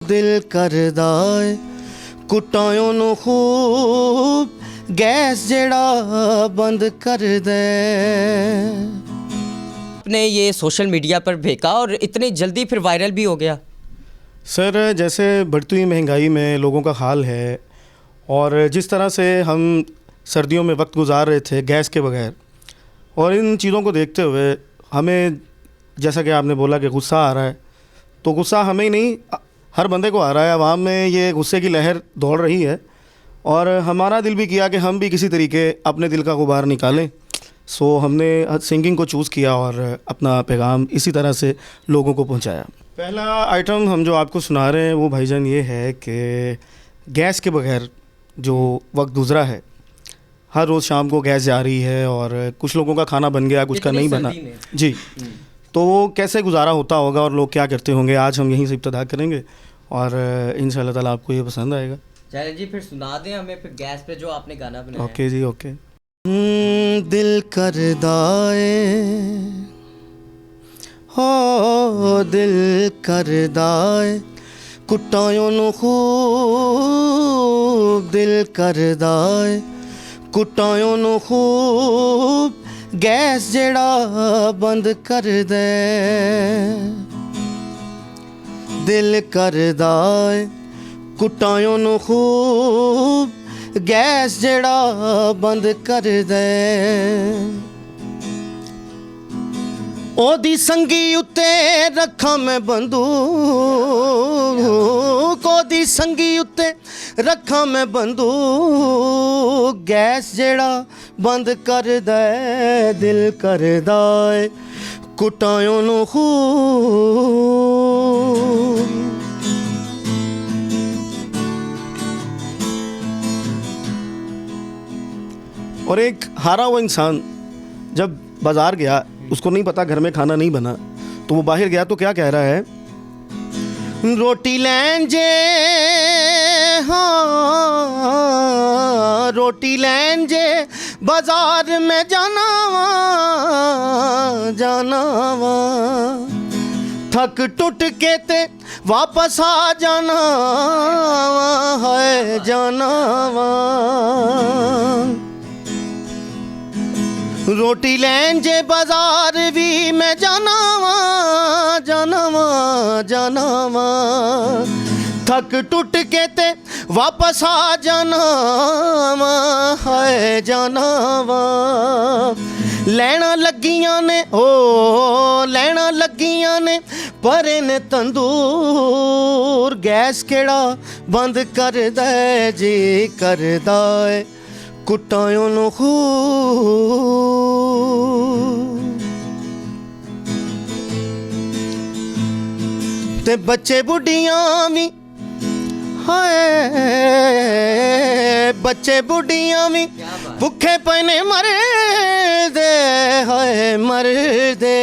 दिल करदा ਏ ਕੁੱਟਾਂ ਨੂੰ खूब गैस जेड़ा बंद कर दे। आपने ये सोशल मीडिया पर फेंका और इतनी जल्दी फिर वायरल भी हो गया। सर जैसे बढ़ती हुई महंगाई में लोगों का हाल है और जिस तरह से हम सर्दियों में वक्त गुजार रहे थे गैस के बगैर, और इन चीज़ों को देखते हुए हमें, जैसा कि आपने बोला कि गुस्सा आ रहा है, तो गुस्सा हमें ही नहीं हर बंदे को आ रहा है। आवाम में ये गुस्से की लहर दौड़ रही है और हमारा दिल भी किया कि हम भी किसी तरीके अपने दिल का गुबार निकालें। सो हमने सिंगिंग को चूज़ किया और अपना पैगाम इसी तरह से लोगों को पहुंचाया। पहला आइटम हम जो आपको सुना रहे हैं वो भाईजान ये है कि गैस के बगैर जो वक्त गुज़रा है, हर रोज़ शाम को गैस जा रही है और कुछ लोगों का खाना बन गया, कुछ का नहीं बना जी, तो वो कैसे गुजारा होता होगा और लोग क्या करते होंगे, आज हम यहीं से इब्तिदा करेंगे और इंशाअल्लाह ताला आपको ये पसंद आएगा। चलिए जी फिर सुना दें हमें फिर गैस पे जो आपने गाना बनाया। ओके जी ओके। दिल करदा ਏ हो दिल करदा ਏ ਕੁੱਟਾਂ ਨੂੰ खूब दिल करदा ਏ ਕੁੱਟਾਂ ਨੂੰ खूब गैस जेड़ा बंद कर दे। दिल करदा ਏ ਕੁੱਟਾਂ ਨੂੰ खूब गैस जेड़ा बंद कर दे। ओदी संगी उत्ते रखां मैं बंदूक, ओदी संगी उत्ते रखां मैं बंदूक, गैस जेड़ा बंद कर दे। दिल करदा ਏ ਕੁੱਟਾਂ ਨੂੰ खूब। और एक हारा हुआ इंसान जब बाज़ार गया, उसको नहीं पता घर में खाना नहीं बना, तो वो बाहर गया तो क्या कह रहा है, रोटी लैन जे हाँ रोटी लैन जे बाज़ार में जाना वा थक टुट के ते वापस आ जाना है जाना वा। रोटी लैन जे बाज़ार भी मैं जाना वा थक टुट के ते वापस आ जाना वा है जाना वा। लैना लगियां ने लैना लगियां ने परे ने तंदूर, गैस केड़ा बंद कर दे। जी करदा ਏ ਕੁੱਟਾਂ ਨੂੰ खूब ते बच्चे बुढ़ियां भी हाय बच्चे बुढ़ियां भी भुखे पैने मर दे हाय मर दे।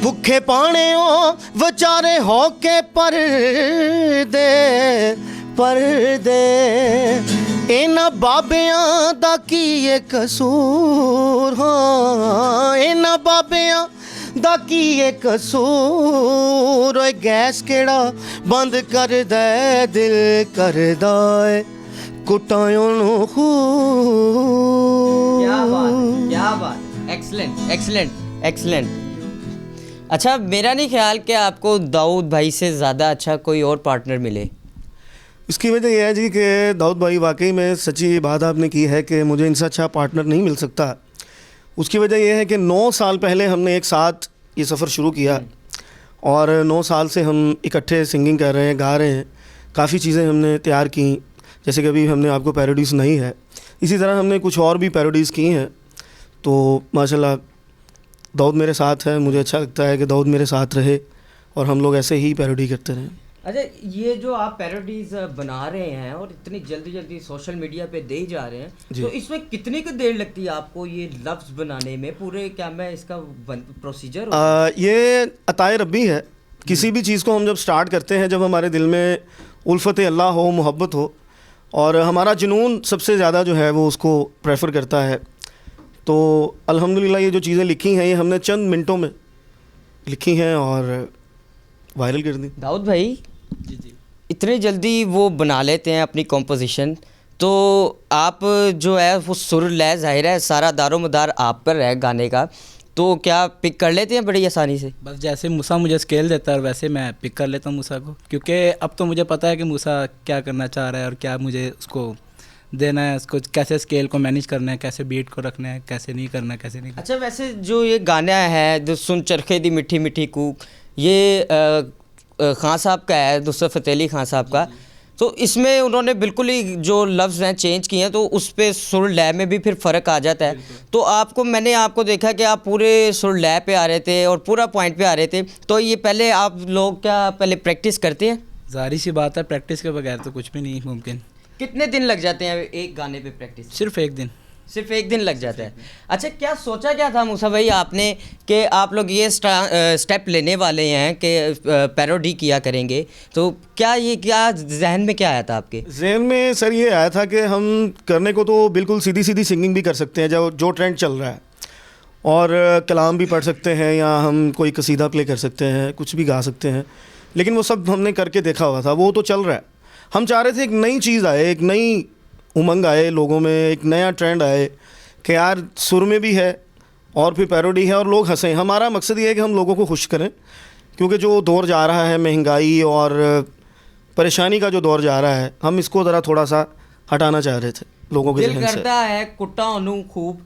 भुखे पाने ओ विचारे होके पर दे इन्हां बाबियां दा की ये कसूर, हाँ इन्हां बाबियां दा की ये कसूर। ओए गैस केड़ा बंद कर दे। दिल करदा ਏ ਕੁੱਟਾਂ ਨੂੰ खूब। क्या बात एक्सलेंट एक्सलेंट एक्सलेंट। अच्छा मेरा नहीं ख्याल कि आपको दाऊद भाई से ज़्यादा अच्छा कोई और पार्टनर मिले। इसकी वजह यह है जी कि दाऊद भाई वाकई में सच्ची बात आपने की है कि मुझे इनसे अच्छा पार्टनर नहीं मिल सकता। उसकी वजह यह है कि 9 साल पहले हमने एक साथ ये सफ़र शुरू किया और 9 साल से हम इकट्ठे सिंगिंग कर रहे हैं, गा रहे हैं, काफ़ी चीज़ें हमने तैयार की, जैसे कि अभी हमने आपको पैरोडी सुनाई है, इसी तरह हमने कुछ और भी पैरोडीज़ की हैं। तो माशाल्लाह दाऊद मेरे साथ है, मुझे अच्छा लगता है कि दाऊद मेरे साथ रहे और हम लोग ऐसे ही पैरोडी करते रहें। अच्छा ये जो आप पैरोडीज बना रहे हैं और इतनी जल्दी जल्दी सोशल मीडिया पे दे जा रहे हैं, तो इसमें कितनी की देर लगती है आपको ये लफ्ज़ बनाने में? पूरे क्या मैं इसका प्रोसीजर ये अताए रब्बी है। किसी भी चीज़ को हम जब स्टार्ट करते हैं, जब हमारे दिल में उल्फत अल्लाह हो, मोहब्बत हो और हमारा जुनून सबसे ज़्यादा जो है वो उसको प्रेफर करता है, तो अल्हम्दुलिल्लाह ये जो चीज़ें लिखी हैं ये हमने चंद मिनटों में लिखी हैं और वायरल कर दी। दाऊद भाई जी इतनी जल्दी वो बना लेते हैं अपनी कॉम्पोजिशन, तो आप जो है वो सुर लय ज़ाहिर है सारा दारोमदार आप पर है गाने का, तो क्या पिक कर लेते हैं बड़ी आसानी से? बस जैसे मूसा मुझे स्केल देता है और वैसे मैं पिक कर लेता हूँ मूसा को, क्योंकि अब तो मुझे पता है कि मूसा क्या करना चाह रहा है और क्या मुझे उसको देना है, उसको कैसे स्केल को मैनेज करना है, कैसे बीट को रखना है, कैसे नहीं करना है, कैसे नहीं करना। अच्छा, वैसे जो ये गाना है जो सुन चरखे दी मिठी मिठी कूक, ये खान साहब का है, नुसरत फ़तेह अली खान साहब का, तो इसमें उन्होंने बिल्कुल ही जो लफ्ज़ हैं चेंज किए हैं, तो उस पे सुर लय में भी फिर फ़र्क आ जाता है। तो मैंने आपको देखा कि आप पूरे सुर लय पे आ रहे थे और पूरा पॉइंट पे आ रहे थे, तो ये पहले आप लोग क्या पहले प्रैक्टिस करते हैं? ज़ाहिर सी बात है, प्रैक्टिस के बगैर तो कुछ भी नहीं मुमकिन। कितने दिन लग जाते हैं एक गाने पे प्रैक्टिस? सिर्फ एक दिन। सिर्फ एक दिन लग जाता है। अच्छा, क्या सोचा क्या था मूसा भाई आपने कि आप लोग ये स्टेप लेने वाले हैं कि पैरोडी किया करेंगे, तो क्या जहन में क्या आया था आपके? जहन में सर ये आया था कि हम करने को तो बिल्कुल सीधी सीधी सिंगिंग भी कर सकते हैं, जो ट्रेंड चल रहा है, और कलाम भी पढ़ सकते हैं या हम कोई कसीदा प्ले कर सकते हैं, कुछ भी गा सकते हैं, लेकिन वो सब हमने करके देखा हुआ था, वो तो चल रहा है। हम चाह रहे थे एक नई चीज़ आए, एक नई उमंग आए लोगों में, एक नया ट्रेंड आए कि यार सुर में भी है और फिर पैरोडी है और लोग हंसें। हमारा मकसद ये है कि हम लोगों को खुश करें, क्योंकि जो दौर जा रहा है महंगाई और परेशानी का जो दौर जा रहा है, हम इसको ज़रा थोड़ा सा हटाना चाह रहे थे लोगों के दिल ज़हन से। करता है कुट्टा ओनू खूब,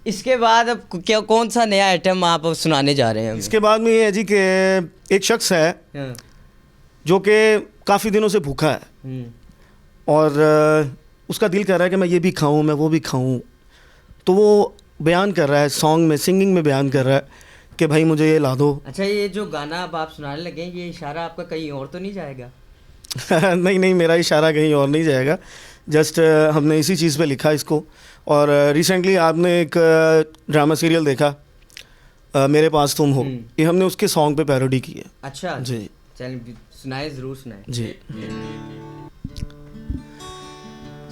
इसके बाद अब क्या कौन सा नया आइटम आप सुनाने जा रहे हैं? इसके बाद में ये है जी कि एक शख्स है हाँ। जो कि काफ़ी दिनों से भूखा है और उसका दिल कर रहा है कि मैं ये भी खाऊं, मैं वो भी खाऊं, तो वो बयान कर रहा है सॉन्ग में, सिंगिंग में बयान कर रहा है कि भाई मुझे ये ला दो। अच्छा, ये जो गाना अब आप सुनाने लगे हैं, ये इशारा आपका कहीं और तो नहीं जाएगा? नहीं, मेरा इशारा कहीं और नहीं जाएगा, जस्ट हमने इसी चीज़ पे लिखा इसको। और रिसेंटली आपने एक ड्रामा सीरियल देखा मेरे पास तुम हो, ये हमने उसके सॉन्ग पे पैरोडी की है। अच्छा जी, चलिए सुनाए, ज़रूर सुनाए जी।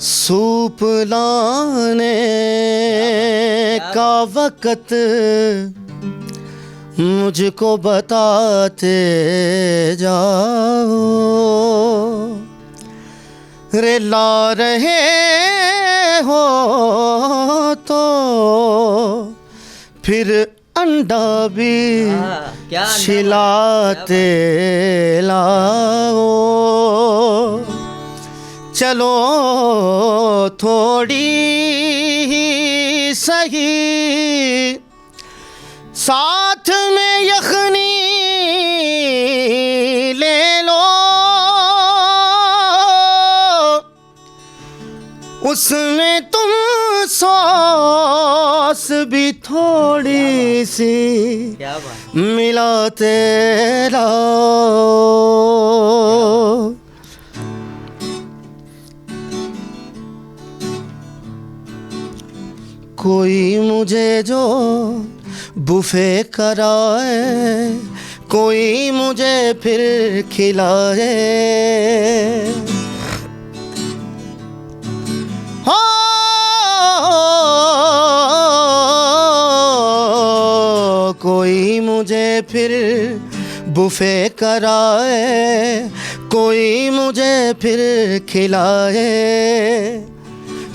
सूप लाने का वक़्त मुझको बताते जाओ, रे ला रहे हो तो फिर अंडा भी क्या छिलाते लाओ, चलो थोड़ी ही सही साथ में यखनी ले लो, उसमें तुम सॉस भी थोड़ी सी क्या बात। मिलाते रहो। कोई मुझे जो बुफे कराए, कोई मुझे फिर खिलाए, हो कोई मुझे फिर बुफे कराए, कोई मुझे फिर खिलाए,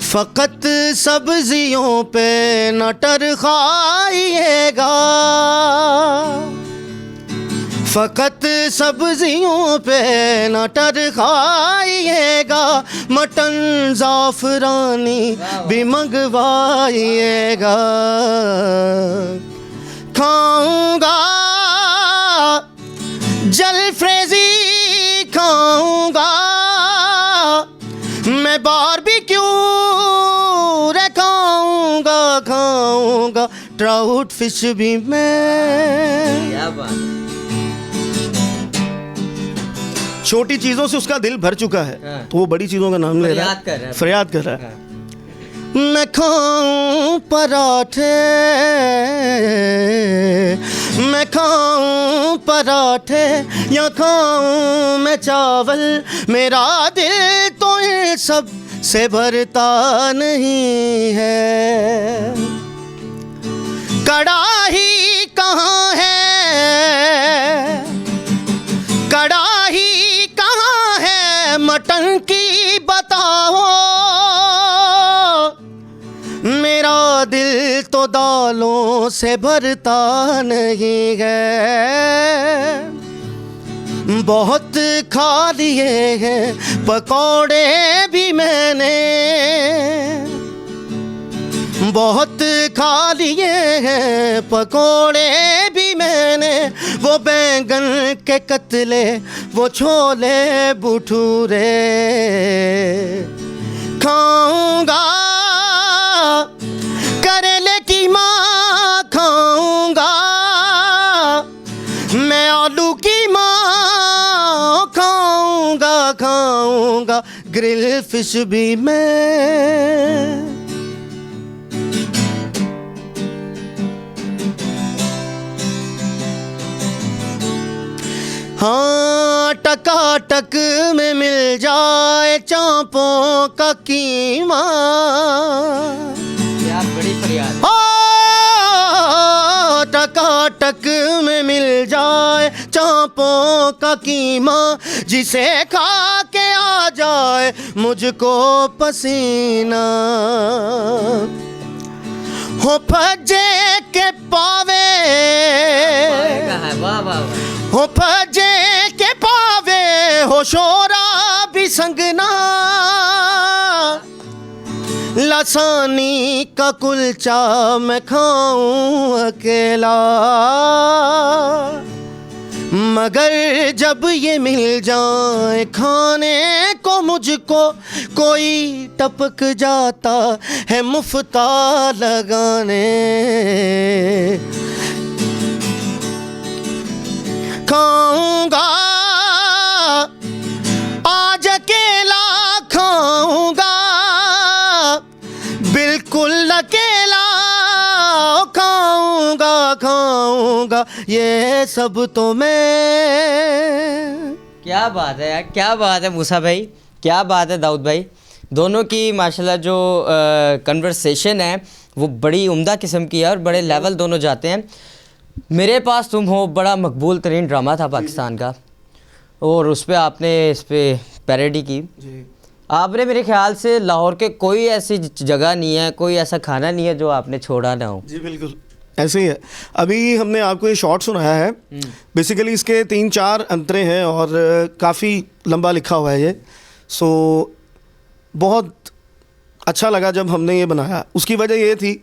फ़कत सब्जियों पे नटर खाइएगा, फ़कत सब्जियों पे नटर खाइएगा, मटन ज़ाफ़रानी भी मंगवाइएगा, खाऊंगा जलफ्रेज़ी खाऊंगा, मैं बारबेक्यू खाऊंगा, ट्राउट फिश भी मैं। क्या बात। छोटी चीज़ों से उसका दिल भर चुका है, हाँ। तो वो बड़ी चीज़ों का नाम ले रहा है, फरियाद कर रहा है। हाँ। मैं खाऊं पराठे, मैं खाऊं पराठे, या खाऊं मैं चावल, मेरा दिल तो ये सब से भरता नहीं है। कड़ाही कहाँ है, कड़ाही कहाँ है, नौटंकी बताओ, मेरा दिल तो दालों से भरता नहीं है। बहुत खा लिए हैं पकौड़े भी मैंने, बहुत खा लिए हैं पकौड़े भी मैंने, वो बैंगन के कतले, वो छोले भटूरे खाऊंगा, करेले की माँ खाऊंगा, मैं आलू की माँ खाऊंगा, खाऊंगा ग्रिल फिश भी मैं। हाँ, टकाटक में मिल जाए चांपों का कीमा, क्या बड़ी फरियाद। टकाटक में मिल जाए चांपों का कीमा, जिसे खा के आ जाए मुझको पसीना, हो फजे के पावे, वाह वाह वाह। हो फजे के पावे, हो शोरा भी संगना, लसानी का कुलचा मैं खाऊं अकेला, मगर जब ये मिल जाए खाने को मुझको, कोई टपक जाता है मुफ्ता लगाने। खाऊंगा आज अकेला, खाऊंगा बिल्कुल अकेला, खाऊंगा खाऊंगा ये सब तो मैं। क्या बात है यार, क्या बात है मूसा भाई, क्या बात है दाऊद भाई। दोनों की माशाल्लाह जो कन्वर्सेशन है वो बड़ी उम्दा किस्म की है और बड़े लेवल दोनों जाते हैं। मेरे पास तुम हो बड़ा मकबूल तरीन ड्रामा था पाकिस्तान का, और उस पर आपने इस पर पैरोडी की। आपने मेरे ख्याल से लाहौर के कोई ऐसी जगह नहीं है, कोई ऐसा खाना नहीं है जो आपने छोड़ा ना हो। जी बिल्कुल ऐसे ही है। अभी हमने आपको ये शॉर्ट सुनाया है, बेसिकली इसके 3-4 अंतरे हैं और काफ़ी लंबा लिखा हुआ है ये। सो बहुत अच्छा लगा जब हमने ये बनाया। उसकी वजह ये थी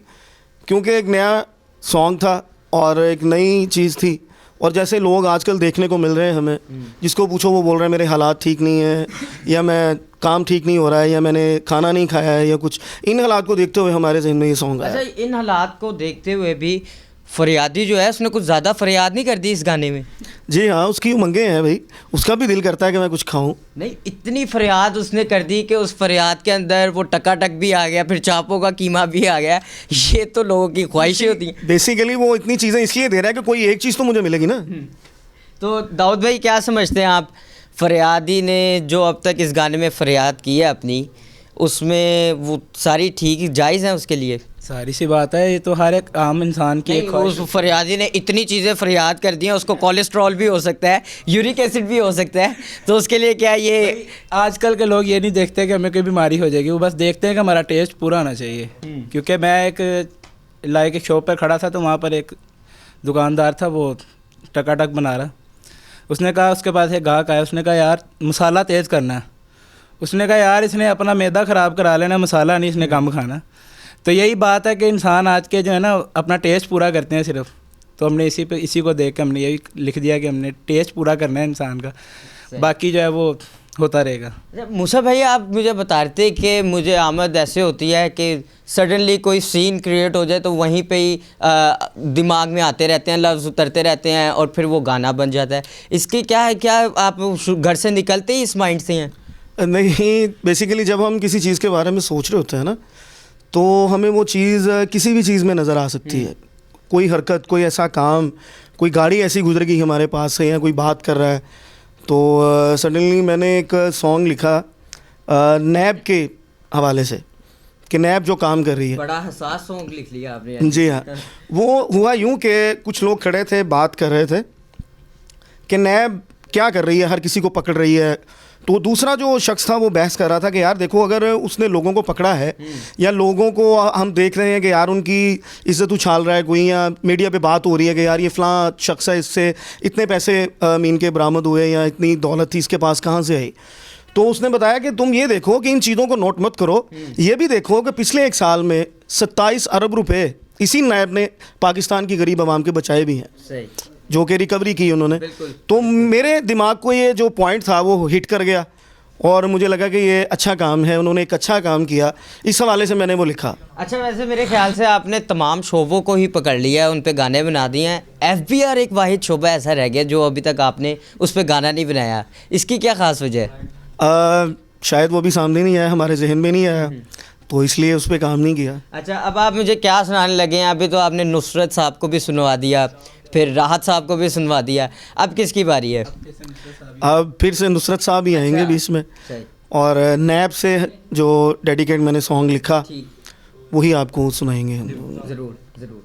क्योंकि एक नया सॉन्ग था और एक नई चीज़ थी, और जैसे लोग आजकल देखने को मिल रहे हैं हमें, जिसको पूछो वो बोल रहे हैं मेरे हालात ठीक नहीं है, या मैं काम ठीक नहीं हो रहा है, या मैंने खाना नहीं खाया है, या कुछ। इन हालात को देखते हुए हमारे जहन में ये सॉन्ग आया। अच्छा, इन हालात को देखते हुए भी फरियादी जो है उसने कुछ ज़्यादा फरियाद नहीं कर दी इस गाने में? जी हाँ, उसकी उमंगें हैं भाई, उसका भी दिल करता है कि मैं कुछ खाऊं। नहीं, इतनी फरियाद उसने कर दी कि उस फरियाद के अंदर वो टकाटक भी आ गया, फिर चापों का कीमा भी आ गया। ये तो लोगों की ख्वाहिशें होती हैं। बेसिकली वो इतनी चीज़ें इसलिए दे रहा है कि कोई एक चीज़ तो मुझे मिलेगी ना। तो दाऊद भाई क्या समझते हैं आप, फरियादी ने जो अब तक इस गाने में फरियाद की है अपनी, उसमें वो सारी ठीक जायज़ हैं उसके लिए? सारी सी बात है, ये तो हर एक आम इंसान की एक उस फरियादी ने इतनी चीज़ें फरियाद कर दी हैं, उसको कोलेस्ट्रॉल भी हो सकता है, यूरिक एसिड भी हो सकता है, तो उसके लिए क्या ये आजकल के लोग ये नहीं देखते कि हमें कोई बीमारी हो जाएगी, वो बस देखते हैं कि हमारा टेस्ट पूरा होना चाहिए। क्योंकि मैं एक शॉप पर खड़ा था, तो वहाँ पर एक दुकानदार था, वो टकाटक बना रहा। उसने कहा, उसके पास एक गाहक आया, उसने कहा यार मसाला तेज़ करना है। उसने कहा यार इसने अपना मैदा ख़राब करा लेना, मसाला नहीं इसने कम खाना। तो यही बात है कि इंसान आज के जो है ना अपना टेस्ट पूरा करते हैं सिर्फ। तो हमने इसी को देख के हमने यही लिख दिया कि हमने टेस्ट पूरा करना है इंसान का, बाकी जो है वो होता रहेगा। मूसा भाई, आप मुझे बता रहे थे कि मुझे आमद ऐसे होती है कि सडनली कोई सीन क्रिएट हो जाए तो वहीं पे ही दिमाग में आते रहते हैं, लफ्ज़ उतरते रहते हैं और फिर वो गाना बन जाता है। इसकी क्या है, क्या आप घर से निकलते ही इस माइंड से हैं? नहीं, बेसिकली जब हम किसी चीज़ के बारे में सोच रहे होते हैं ना, तो हमें वो चीज़ किसी भी चीज़ में नज़र आ सकती है। कोई हरकत, कोई ऐसा काम, कोई गाड़ी ऐसी गुजर गई हमारे पास से, या कोई बात कर रहा है, तो सडनली मैंने एक सॉन्ग लिखा नैब के हवाले से, कि नैब जो काम कर रही है। बड़ा हसास सॉन्ग लिख लिया आपने। जी हाँ, वो हुआ यूँ कि कुछ लोग खड़े थे, बात कर रहे थे कि नैब क्या कर रही है, हर किसी को पकड़ रही है, तो दूसरा जो शख्स था वो बहस कर रहा था कि यार देखो, अगर उसने लोगों को पकड़ा है या लोगों को हम देख रहे हैं कि यार उनकी इज्जत उछाल रहा है कोई, या मीडिया पे बात हो रही है कि यार ये फ़लाँ शख्स है, इससे इतने पैसे मीन के बरामद हुए या इतनी दौलत थी इसके पास, कहाँ से आई। तो उसने बताया कि तुम ये देखो कि इन चीज़ों को नोट मत करो, ये भी देखो कि पिछले 1 साल में 27 अरब रुपए इसी नैब ने पाकिस्तान की गरीब आवाम के बचाए भी हैं, सही, जो कि रिकवरी की उन्होंने। बिल्कुल। तो मेरे दिमाग को ये जो पॉइंट था वो हिट कर गया और मुझे लगा कि ये अच्छा काम है, उन्होंने एक अच्छा काम किया, इस हवाले से मैंने वो लिखा। अच्छा, वैसे मेरे ख्याल से आपने तमाम शोबों को ही पकड़ लिया है, उन पे गाने बना दिए हैं। FBR एक वाहिद शोबा ऐसा रह गया जो अभी तक आपने उस पर गाना नहीं बनाया, इसकी क्या ख़ास वजह है? शायद वो भी सामने नहीं आया, हमारे जहन में नहीं आया, तो इसलिए उस पर काम नहीं किया। अच्छा, अब आप मुझे क्या सुनाने लगे हैं? अभी तो आपने नुसरत साहब को भी सुनवा दिया, फिर राहत साहब को भी सुनवा दिया, अब किसकी बारी है? अब फिर से नुसरत साहब ही आएंगे बीच में, सही, और नैब से जो डेडिकेट मैंने सॉन्ग लिखा ठीक, वही आपको सुनाएंगे। ज़रूर ज़रूर।